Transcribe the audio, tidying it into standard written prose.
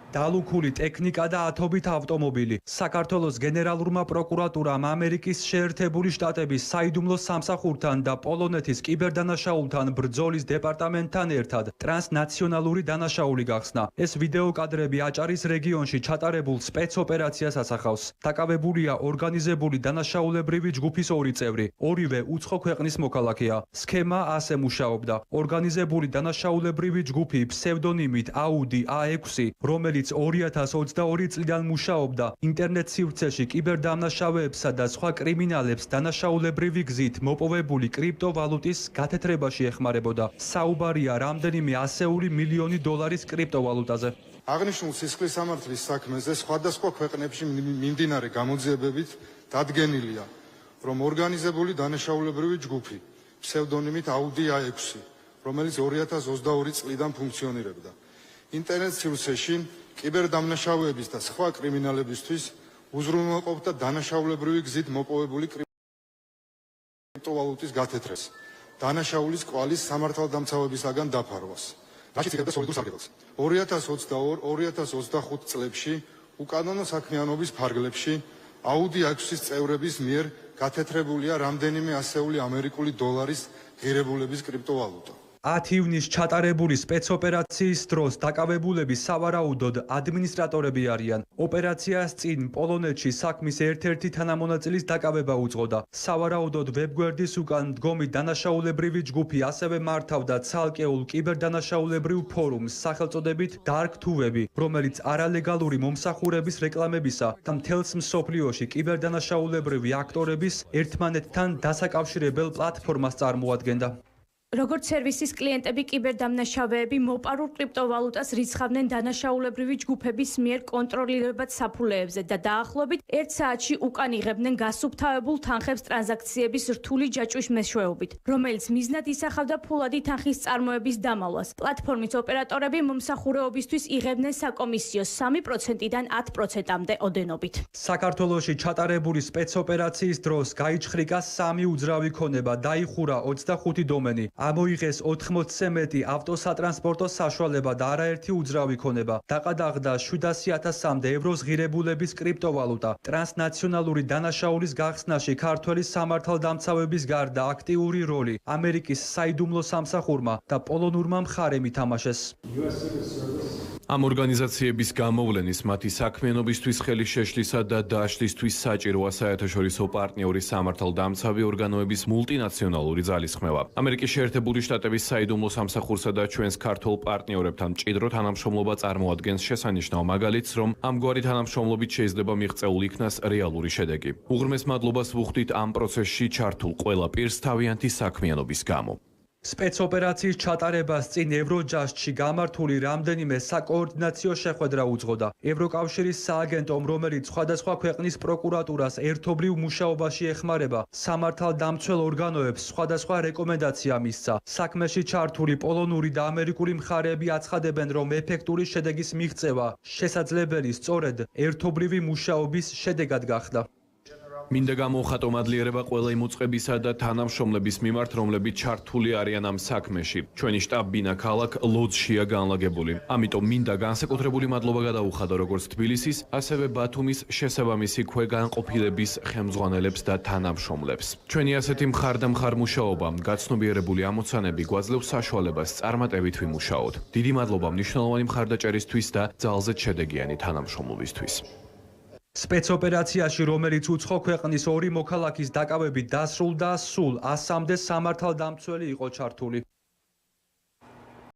დალუქული ტექნიკა და ათობით ავტომობილი. საქართველოს გენერალურმა პროკურატურამ ამერიკის შეერთებული შტატების საიდუმლო სამსახურთან და პოლონეთის კიბერდანაშაულთან ბრძოლის დეპარტამენტთან ერთად ტრანსნაციონალური დანაშაული გახსნა. ეს ვიდეო კადრები აჭარის რეგიონში ჩატარებულ სპეცოპერაციას ასახავს. დაკავებულია ორგანიზებული დანაშაულებრივი ჯგუფის ორი წევრი, ორივე უცხო ქვეყნის მოქალაქეა. სქემა ასე მუშაობდა. ორგანიზებული დანაშაულებრივი ჯგუფი ფსევდონიმით აუდი A6, რომელიც 2022 წლიდან მუშაობდა ინტერნეტ სივრცეში კიბერდანაშაულებსა და სხვა კრიმინალებს დანაშაულებრივი გზით მოპოვებული კრიპტოვალუტის გათეთრებაში ეხმარებოდა. საუბარია რამდენიმე ასეული მილიონი დოლარის კრიპტოვალუტაზე. აღნიშნულ სისხლის სამართლის საქმეზე სხვადასხვა ქვეყნებში მიმდინარე გამოძიებებით დადგენილია, რომ ორგანიზებული დანაშაულებრივი ჯგუფი ფსევდონიმით აუდი A6, რომელიც 2022 წლიდან ფუნქციონირებდა ინტერნეტ სივრცეში კიბერდანაშაულების და სხვა კრიმინალებისთვის უზრუნველყოფდა დანაშაულებრივი გზით მოპოვებული კრიპტოვალუტის გათეთრას, დანაშაულის კვალის სამართალდამცავებისაგან დაფარვას, რაშიც იღებდა სოლიდურ სარგებელს. 2022-2025 წლებში უკანონო საქმიანობის ფარგლებში აუდი A6-ის წევრების მიერ გათეთრებულია რამდენიმე ასეული ამერიკული დოლარის ღირებულების კრიპტოვალუტა. 10 ივნისს ჩატარებული სპეცოპერაციის დროს დაკავებულები სავარაუდოდ ადმინისტრატორები არიან. ოპერაციას წინ პოლონეთში საქმის ერთ-ერთი თანამონაწილის დაკავება უძღოდა. სავარაუდოდ ვებგვერდის უკან მდგომი დანაშაულებრივი ჯგუფი ასევე მართავდა ცალკეულ კიბერდანაშაულებრივ ფორუმს სახელწოდებით Dark Web, რომელიც არალეგალური მომსახურების რეკლამებისა და მთელს მსოფლიოში კიბერდანაშაულებრივი აქტორების ერთმანეთთან დასაკავშირებელ პლატფორმას წარმოადგენდა. როგორც სერვისის კლიენტები კიბერდანაშაულები მოპარულ კრიპტოვალუტას რიცხავდნენ დანაშაულებრივი ჯგუფების მიერ კონტროლირებად საფულეებზე და დაახლოებით 1 საათში უკან იღებდნენ გასუფთავებულ თანხებს ტრანზაქციების რთული ჯაჭვის მეშვეობით, რომელიც მიზნად ისახავდა ფულადი თანხის წარმოების დამალვას. პლატფორმის ოპერატორები მომსახურეობისთვის იღებდნენ საკომისიოს 3%-დან 10%-მდე ოდენობით. საქართველოში ჩატარებული სპეცოპერაციის დროს გაიჩხრიკა 3 უძრავი ქონება, დაიხურა 25 დომენი. ამოიღეს 80-ზე მეტი ავტოსატრანსპორტო საშუალება და არაერთი უძრავი ქონება. დაყადაღდა 700.000-მდე ევროს ღირებულების კრიპტოვალუტა. ტრანსნაციონალური დანაშაულის გახსნაში ქართველი სამართალდამცავების გარდა აქტიური როლი ამერიკის საიდუმლო სამსახურმა და პოლონურმა მხარემ ითამაშეს. ამ ორგანიზაციების გამოვლენის მათი საქმიანობისთვის ხელის შეშლისა და დაშლისთვის საჭიროა საერთაშორისო პარტნიორი სამართალდამცავი ორგანოების მულტინაციონალური ძალისხმევა. ამერიკის შეერთებული შტატების საიდუმლო სამსახურსა და ჩვენს ქართულ პარტნიორებთან მჭიდრო თანამშრომლობა წარმოადგენს შესანიშნავ მაგალითს, რომ ამგვარი თანამშრომლობით შეიძლება მიღწეულ იქნას რეალური შედეგი. უღრმეს მადლობას ვუხდით ამ პროცესში ჩართულ ყველა პირს თავიანთი საქმიანობის გამო. სპეცოპერაციის ჩატარებას წინ ევროჯასტში გამართული რამდენიმე საკოორდინაციო შეხვედრა უძღოდა. ევროკავშირის სააგენტომ, რომელიც სხვადასხვა ქვეყნის პროკურატურას ერთობლივ მუშაობაში ეხმარება, სამართალდამცველ ორგანოებს სხვადასხვა რეკომენდაცია მისცა. საქმეში ჩართული პოლონური და ამერიკული მხარეები აცხადებენ, რომ ეფექტური შედეგის მიღწევა შესაძლებელი სწორედ ერთობლივი მუშაობის შედეგად გახდა. მინდა გამოვხატო მადლიერება ყველა იმ უწყებისა და თანამშრომლების მიმართ, რომლებიც ჩართული არიან ამ საქმეში. ჩვენი შტაბ-ბინა ქალაქ ლოძშია განლაგებული. ამიტომ მინდა განსაკუთრებული მადლობა გადაუხადო როგორც თბილისის, ასევე ბათუმის შესაბამისი ქვეგანყოფილების ხელმძღვანელებს და თანამშრომლებს. ჩვენი ასეთი მხარდამხარ მუშაობა, გაცნობიერებული ამოცანები გვაძლევს საშუალებას წარმატებით ვიმუშაოთ. დიდი მადლობა მნიშვნელოვანი მხარდაჭერისთვის და ძალზედ შედეგიანი თანამშრომლობისთვის. სპეცოპერაციაში, რომელიც უცხო ქვეყნის ორი მოქალაქის დაკავებით დასრულდა, სულ 100-მდე სამართალდამცველი იყო ჩართული.